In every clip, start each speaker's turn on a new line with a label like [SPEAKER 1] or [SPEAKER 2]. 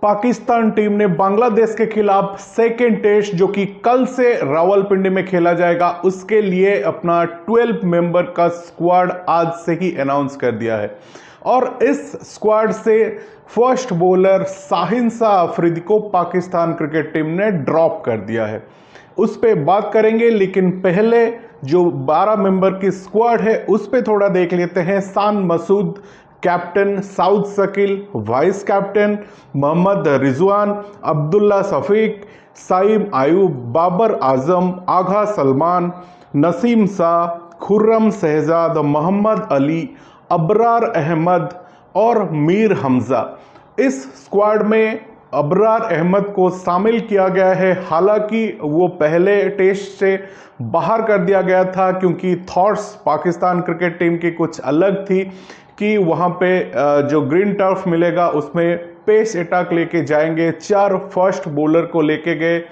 [SPEAKER 1] Pakistan team ने बांग्लादेश के खिलाफ सेकेंड टेस्ट जो कि कल से रावलपिंडी में खेला जाएगा उसके लिए अपना 12 मेंबर का स्क्वाड आज से ही अनाउंस कर दिया है। और इस स्क्वाड से फर्स्ट बॉलर शाहीन शाह अफरीदी को पाकिस्तान क्रिकेट टीम ने ड्रॉप कर दिया है। उस पर बात करेंगे, लेकिन पहले जो 12 मेंबर की स्क्वाड है उस पर थोड़ा देख लेते हैं। Shan Masood captain, Saud Shakeel vice captain, Mohammad Rizwan, Abdullah Shafique, Saim Ayub, Babar Azam, Agha Salman, Naseem Shah, Khurram Shahzad, Mohammad Ali, Abrar Ahmed और मीर हमजा। इस स्क्वाड में अबरार अहमद को शामिल किया गया है। हालांकि वो पहले टेस्ट से बाहर कर दिया गया था क्योंकि थॉट्स पाकिस्तान क्रिकेट टीम की कुछ अलग थी कि वहाँ पे जो ग्रीन टर्फ मिलेगा उसमें पेस अटैक लेके जाएंगे। 4 फर्स्ट बॉलर को लेके गए।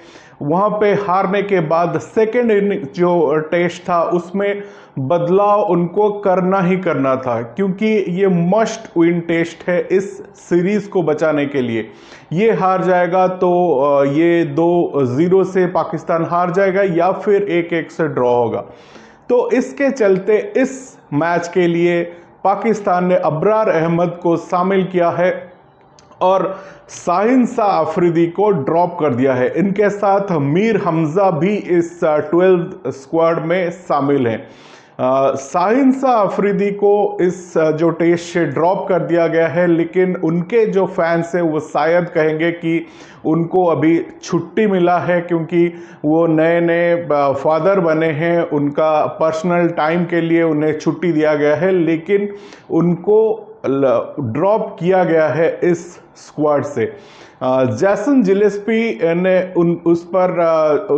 [SPEAKER 1] वहाँ पे हारने के बाद सेकेंड इनिंग जो टेस्ट था उसमें बदलाव उनको करना ही करना था क्योंकि ये मस्ट विन टेस्ट है इस सीरीज को बचाने के लिए। ये हार जाएगा तो ये 2-0 से पाकिस्तान हार जाएगा या फिर 1-1 से ड्रॉ होगा। तो इसके चलते इस मैच के लिए पाकिस्तान ने अबरार अहमद को शामिल किया है और शाहीन शाह अफरीदी को ड्रॉप कर दिया है। इनके साथ मीर हमजा भी इस 12 स्क्वाड में शामिल हैं। शाहीन शाह अफरीदी को इस जो टेस्ट से ड्रॉप कर दिया गया है, लेकिन उनके जो फैंस हैं वो शायद कहेंगे कि उनको अभी छुट्टी मिला है क्योंकि वो नए नए फादर बने हैं। उनका पर्सनल टाइम के लिए उन्हें छुट्टी दिया गया है, लेकिन उनको ड्रॉप किया गया है इस स्क्वाड से। जैसन जिलेस्पी ने उस पर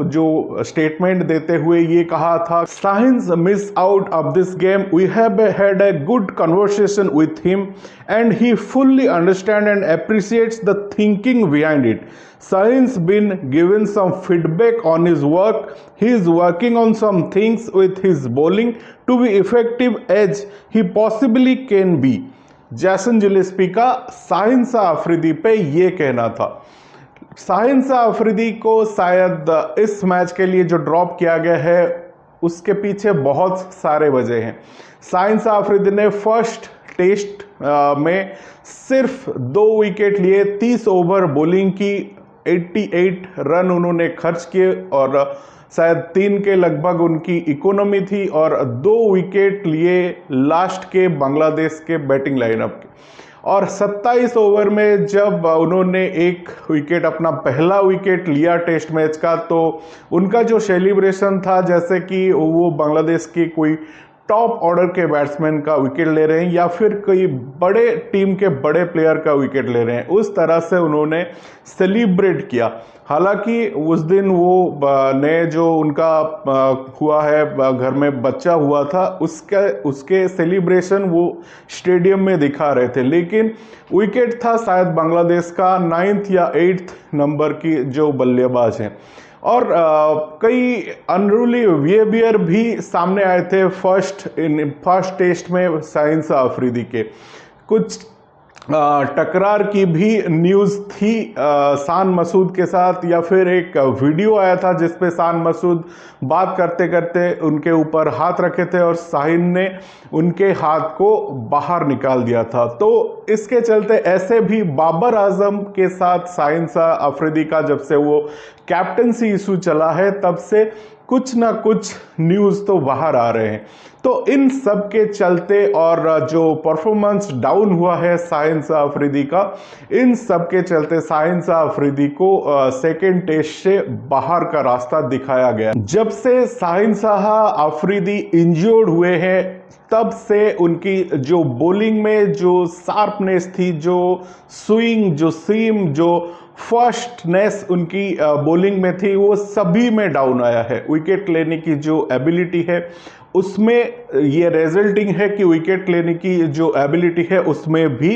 [SPEAKER 1] जो स्टेटमेंट देते हुए ये कहा था, Shaheen miss out of this game, we have had a good conversation with him and he fully understand and appreciates the thinking behind it. Shaheen's been given some feedback on his work. He is working on some things with his bowling to be effective as he possibly can be. जैसन Gillespie का शाहीन शाह अफरीदी पे ये कहना था। शाहीन शाह अफरीदी को शायद इस match के लिए जो ड्रॉप किया गया है उसके पीछे बहुत सारे वजह हैं। शाहीन शाह अफरीदी ने फर्स्ट टेस्ट में सिर्फ 2 विकेट लिए, 30 ओवर बॉलिंग की, 88 रन उन्होंने खर्च किए और शायद 3 के लगभग उनकी इकोनॉमी थी और 2 विकेट लिए लास्ट के बांग्लादेश के बैटिंग लाइनअप के। और 27 ओवर में जब उन्होंने 1 विकेट, अपना पहला विकेट लिया टेस्ट मैच का, तो उनका जो सेलिब्रेशन था जैसे कि वो बांग्लादेश की कोई टॉप ऑर्डर के बैट्समैन का विकेट ले रहे हैं या फिर कोई बड़े टीम के बड़े प्लेयर का विकेट ले रहे हैं, उस तरह से उन्होंने सेलिब्रेट किया। हालांकि उस दिन वो नए जो उनका हुआ है, घर में बच्चा हुआ था, उसके सेलिब्रेशन वो स्टेडियम में दिखा रहे थे, लेकिन विकेट था शायद बांग्लादेश का 9th या 8th नंबर की जो बल्लेबाज हैं। और कई अनरूली बिहेवियर भी सामने आए थे फर्स्ट टेस्ट में शाहीन शाह अफरीदी के। कुछ टकरार की भी न्यूज़ थी शान मसूद के साथ, या फिर एक वीडियो आया था जिसपे शान मसूद बात करते करते उनके ऊपर हाथ रखे थे और शाहीन ने उनके हाथ को बाहर निकाल दिया था। तो इसके चलते ऐसे भी बाबर आजम के साथ शाहीन शाह अफरीदी का जब से वो कैप्टनसी इशू चला है तब से कुछ ना कुछ न्यूज़ तो बाहर आ रहे हैं। तो इन सब के चलते और जो परफॉर्मेंस डाउन हुआ है शाहीन शाह अफरीदी का, इन सब के चलते शाहीन शाह अफरीदी को सेकेंड टेस्ट से बाहर का रास्ता दिखाया गया। जब से शाहीन शाह अफरीदी इंजर्ड हुए हैं तब से उनकी जो बॉलिंग में जो शार्पनेस थी, जो स्विंग, जो सीम, जो फर्स्टनेस उनकी बॉलिंग में थी, वो सभी में डाउन आया है। विकेट लेने की जो एबिलिटी है उसमें ये रिजल्टिंग है कि विकेट लेने की जो एबिलिटी है उसमें भी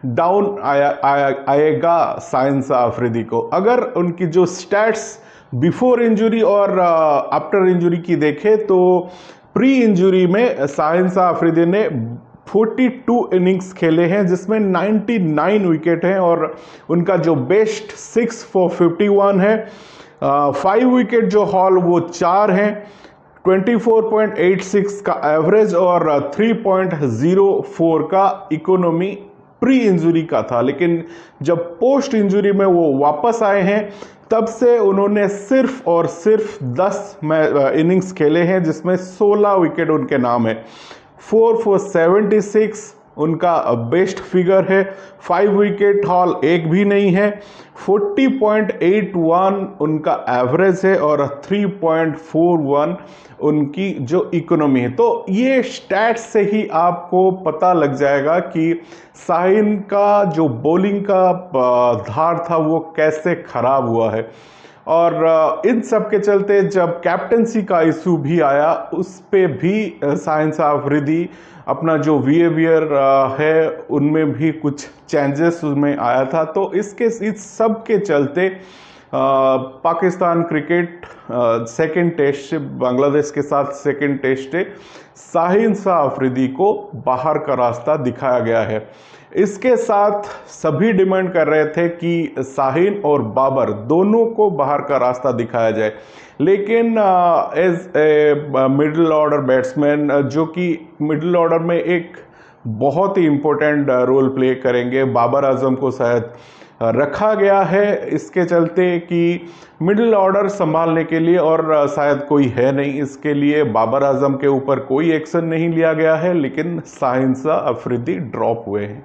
[SPEAKER 1] डाउन आएगा शाहीन शाह अफरीदी को। अगर उनकी जो स्टैट्स बिफोर इंजरी और आफ्टर इंजरी की देखें तो प्री इंजरी में शाहीन शाह अफरीदी ने 42 इनिंग्स खेले हैं जिसमें 99 विकेट हैं और उनका जो बेस्ट 6 फॉर 51 है। 5 विकेट जो हॉल वो 4 हैं, 24.86 का एवरेज और 3.04 का इकोनॉमी प्री इंजरी का था। लेकिन जब पोस्ट इंजरी में वो वापस आए हैं तब से उन्होंने सिर्फ और सिर्फ 10 इनिंग्स खेले हैं जिसमें 16 विकेट उनके नाम है। 4 for 76 उनका बेस्ट फिगर है। 5 विकेट हॉल एक भी नहीं है। 40.81 उनका एवरेज है और 3.41 उनकी जो इकोनॉमी है। तो ये स्टैट्स से ही आपको पता लग जाएगा कि शाहीन का जो बॉलिंग का धार था वो कैसे खराब हुआ है। और इन सब के चलते जब कैप्टनसी का इशू भी आया उस पे भी शाहीन अफरीदी अपना जो बिहेवियर है उनमें भी कुछ चेंजेस उसमें आया था। तो इस सब के चलते पाकिस्तान क्रिकेट सेकंड टेस्ट से बांग्लादेश के साथ सेकंड टेस्ट से शाहीन अफरीदी को बाहर का रास्ता दिखाया गया है। इसके साथ सभी डिमांड कर रहे थे कि शाहीन और बाबर दोनों को बाहर का रास्ता दिखाया जाए, लेकिन as a middle order batsman जो कि मिडिल ऑर्डर में एक बहुत ही इम्पोर्टेंट रोल प्ले करेंगे, बाबर आजम को शायद रखा गया है इसके चलते कि मिडिल ऑर्डर संभालने के लिए, और शायद कोई है नहीं इसके लिए। बाबर आजम के ऊपर कोई एक्शन नहीं लिया गया है, लेकिन शाहीन अफरीदी ड्रॉप हुए हैं।